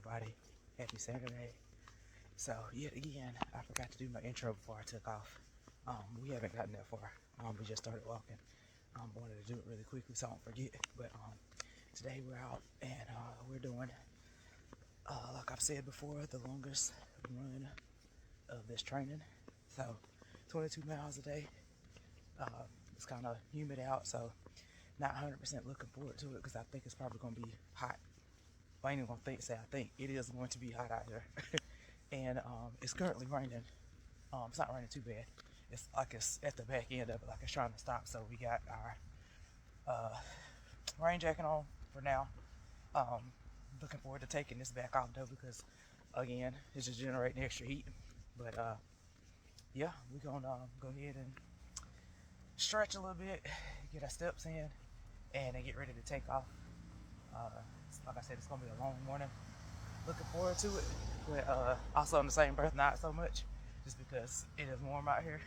everybody. Happy Saturday. So, yet again, I forgot to do my intro before I took off. We haven't gotten that far. We just started walking. I wanted to do it really quickly so I don't forget. But today we're out and we're doing, like I've said before, the longest run of this training. So, 22 miles a day. It's kind of humid out, so not 100% looking forward to it because I think it's probably going to be hot. I ain't even going to say I think. It is going to be hot out here. And it's currently raining. It's not raining too bad. It's like it's at the back end of it, like it's trying to stop. So we got our rain jacket on for now. Looking forward to taking this back off though because, again, it's just generating extra heat. But yeah, we're going to go ahead and stretch a little bit, get our steps in, and then get ready to take off. Like I said, it's going to be a long morning. Looking forward to it, but also in the same breath, not so much, just because it is warm out here.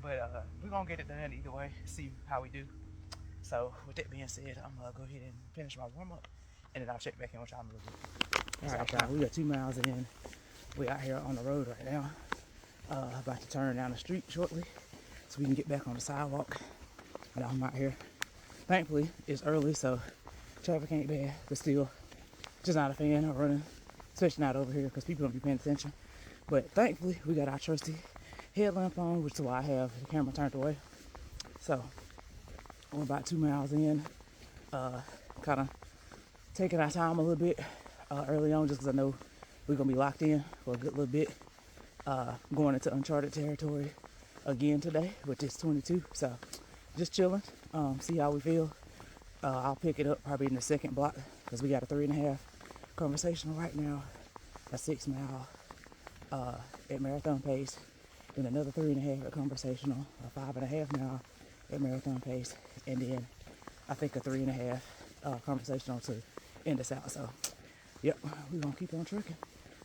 But we're going to get it done either way, see how we do. So with that being said, I'm going to go ahead and finish my warm-up, and then I'll check back in with y'all in a little bit. All right, y'all, we got 2 miles in. We're out here on the road right now. About to turn down the street shortly, so we can get back on the sidewalk. And I'm out here. Thankfully, it's early, so traffic ain't bad, but still, just not a fan of running, especially not over here because people don't be paying attention. But thankfully, we got our trusty headlamp on, which is why I have the camera turned away. So we're about 2 miles in, kind of taking our time a little bit early on, just because I know we're gonna be locked in for a good little bit, going into uncharted territory again today with this 22. So just chilling, see how we feel. I'll pick it up probably in the second block because we got a 3.5 conversational right now, a 6 mile at marathon pace, then another 3.5 at conversational, a 5.5 mile at marathon pace, and then I think a 3.5 conversational to end us out. So yep, we're gonna keep on trucking.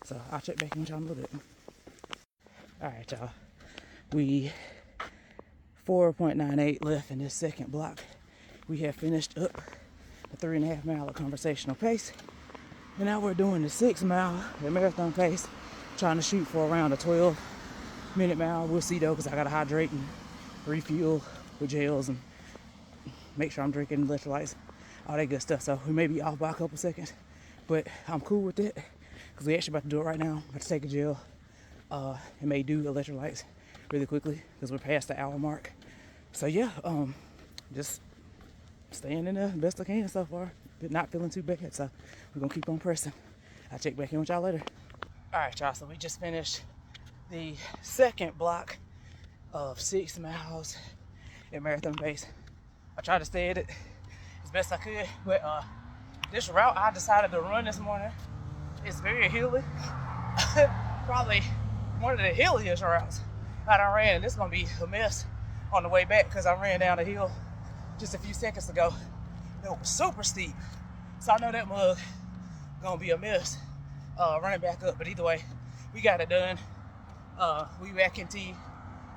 So I'll check back in with y'all in a little bit. All right, y'all, we 4.98 left in this second block. We have finished up the 3.5 mile at conversational pace. And now we're doing the 6 mile at marathon pace, trying to shoot for around a 12-minute mile. We'll see though, because I got to hydrate and refuel with gels and make sure I'm drinking electrolytes, all that good stuff. So we may be off by a couple seconds, but I'm cool with it because we actually about to do it right now. I'm about to take a gel and may do electrolytes really quickly because we're past the hour mark. So yeah, just staying in the best I can so far, but not feeling too bad. So we're gonna keep on pressing. I'll check back in with y'all later. All right, y'all, so we just finished the second block of 6 miles at marathon pace. I tried to stay at it as best I could, but this route I decided to run this morning is very hilly. Probably one of the hilliest routes that I ran, and it's gonna be a mess on the way back because I ran down the hill just a few seconds ago. It was super steep, so I know that mug gonna be a mess running back up. But either way, we got it done. We back in T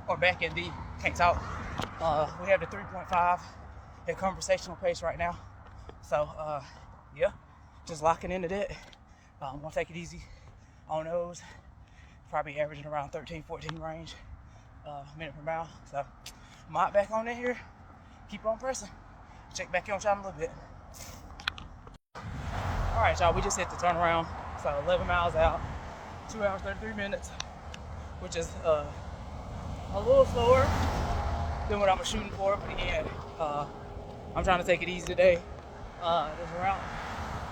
or back in D, can't talk. We have the 3.5 at conversational pace right now. So yeah, just locking into that. I'm gonna take it easy on those. Probably averaging around 13-14 range minute per mile. So I'm out back on in here. Keep on pressing. Check back in with y'all in a little bit. All right, y'all, we just hit the turnaround. So 11 miles out, 2 hours, 33 minutes, which is a little slower than what I was shooting for. But again, I'm trying to take it easy today. This route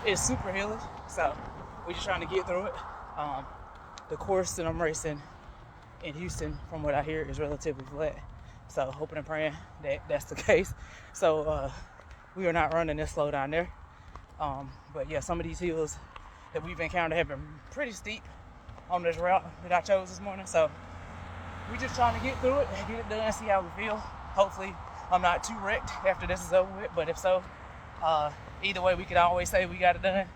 is super hilly, so we're just trying to get through it. The course that I'm racing in Houston, from what I hear, is relatively flat. So hoping and praying that that's the case. So we are not running this slow down there. But yeah, some of these hills that we've encountered have been pretty steep on this route that I chose this morning. So we're just trying to get through it, get it done, see how we feel. Hopefully I'm not too wrecked after this is over with. But if so, either way, we can always say we got it done.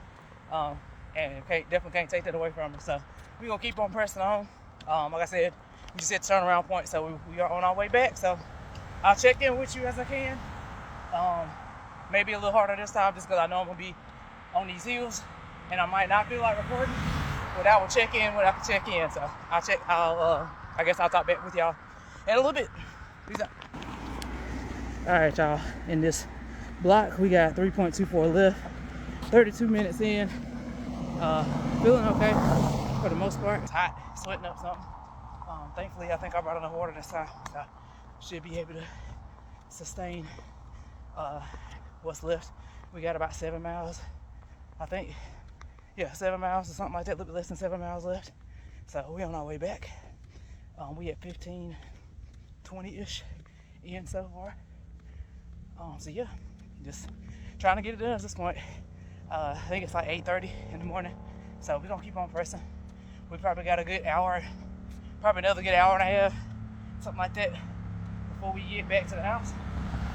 And definitely can't take that away from us. So we're going to keep on pressing on. Like I said, we just hit the turnaround point, so we are on our way back. So I'll check in with you as I can. Maybe a little harder this time just because I know I'm going to be on these hills. and I might not feel like recording, but I will check in when I can check in. So I guess I'll talk back with y'all in a little bit. Peace out. All right, y'all. In this block, we got 3.24 left. 32 minutes in. Feeling okay for the most part. It's hot, sweating up something. Thankfully, I think I brought enough water this time. So I should be able to sustain what's left. We got about 7 miles, I think. Yeah, 7 miles or something like that, a little bit less than 7 miles left. So we're on our way back. We at 15:20-ish in so far. So yeah, just trying to get it done at this point. I think it's like 8:30 in the morning. So we're gonna keep on pressing. We probably got a good hour, probably another good hour and a half, something like that, before we get back to the house.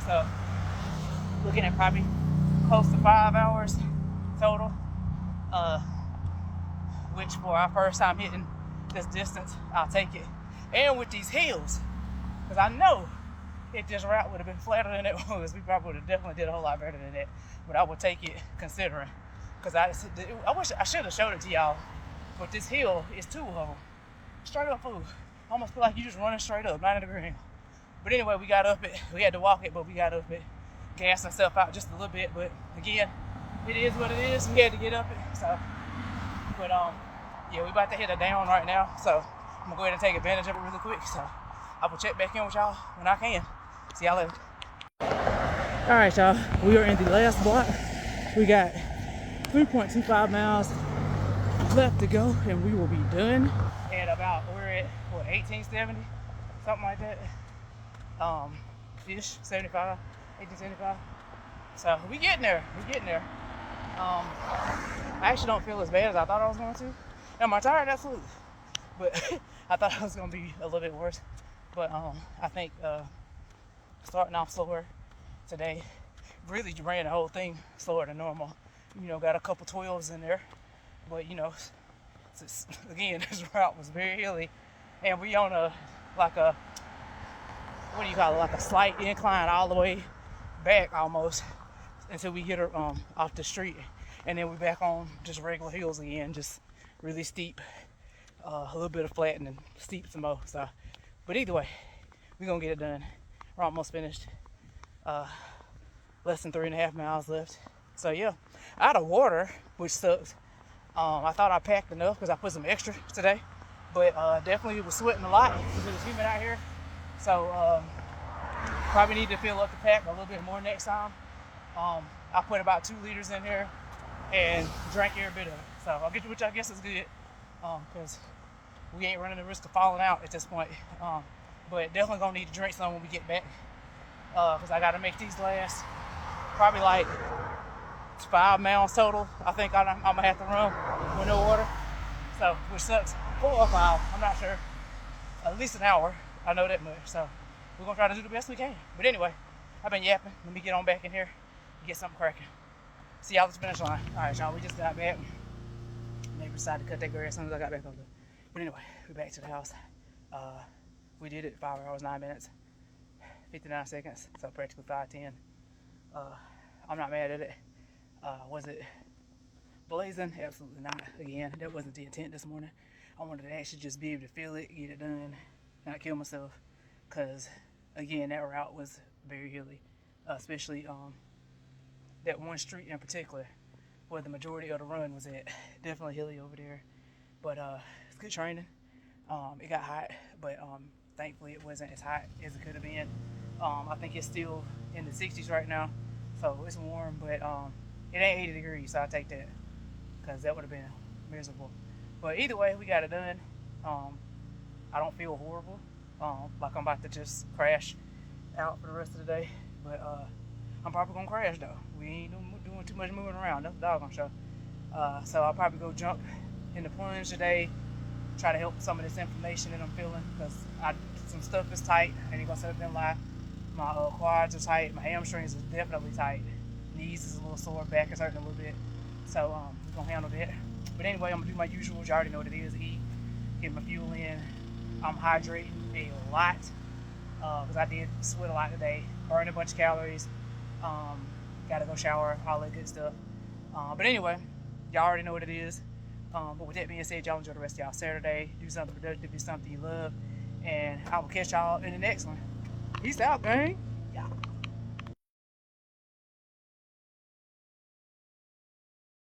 So looking at probably close to 5 hours total, which for our first time hitting this distance, I'll take it. And with these hills, because I know if this route would have been flatter than it was, we probably would have definitely did a whole lot better than that. But I would take it considering, because I wish I should have showed it to y'all, but this hill is two of them. Straight up food. Almost feel like you just running straight up, 90 degree angle. But anyway, we got up it. We had to walk it, but we got up it. Gas myself out just a little bit, but again, it is what it is. We had to get up it. So, but yeah, we about to hit a down right now. So I'm gonna go ahead and take advantage of it really quick. So I will check back in with y'all when I can. See y'all later. All right, y'all. We are in the last block. We got 3.25 miles left to go, and we will be done. And we're at what, 1870, something like that. Ish, 75, 1875. So we getting there. We're getting there. I actually don't feel as bad as I thought I was going to. Now my tired, absolutely, but I thought it was going to be a little bit worse. But I think starting off slower today, really ran the whole thing slower than normal. You know, got a couple 12s in there, but you know, again, this route was very hilly, and we on like a slight incline all the way back almost until we hit her off the street, and then we back on just regular hills again, just really steep, a little bit of flat and then steep some more. So, but either way, we're gonna get it done. We're almost finished. Less than 3.5 miles left. So yeah, out of water, which sucks. I thought I packed enough because I put some extra today, but definitely was sweating a lot because it was humid out here. So probably need to fill up the pack a little bit more next time. I put about 2 liters in here and drank every bit of it. So I'll get to, which I guess is good, because we ain't running the risk of falling out at this point. But definitely gonna need to drink some when we get back, because I gotta make these last probably like 5 miles total. I think I'm gonna have to run with no water. So, which sucks. 4 or 5, I'm not sure. At least an hour. I know that much. So we're gonna try to do the best we can. But anyway, I've been yapping. Let me get on back in here and get something cracking. See y'all at the finish line. All right, y'all. We just got back. Maybe decided to cut that grass as soon as I got back over there. But anyway, we're back to the house. We did it 5 hours, 9 minutes, 59 seconds. So practically 5:10. I'm not mad at it. Was it blazing? Absolutely not. Again, that wasn't the intent this morning. I wanted to actually just be able to feel it, get it done, not kill myself. Because, again, that route was very hilly. Especially that one street in particular where the majority of the run was at. Definitely hilly over there. But it's good training. It got hot, but thankfully it wasn't as hot as it could have been. I think it's still in the 60s right now. So it's warm, but it ain't 80 degrees, so I'll take that, because that would have been miserable. But either way, we got it done. I don't feel horrible, like I'm about to just crash out for the rest of the day, but I'm probably gonna crash though. We ain't doing too much moving around. That's the doggone show. So I'll probably go jump in the plunge today, try to help some of this inflammation that I'm feeling, because some stuff is tight. I ain't gonna sit up and lie. My quads are tight. My hamstrings are definitely tight. Knees is a little sore. Back is hurting a little bit. So we're gonna handle that. But anyway, I'm gonna do my usual. You already know what it is. Eat, get my fuel in. I'm hydrating a lot because I did sweat a lot today. Burned a bunch of calories. Gotta go shower. All that good stuff. But anyway, Y'all already know what it is. But with that being said, y'all enjoy the rest of y'all Saturday. Do something productive, do something you love. And I will catch y'all in the next one. Peace out, gang. Yeah.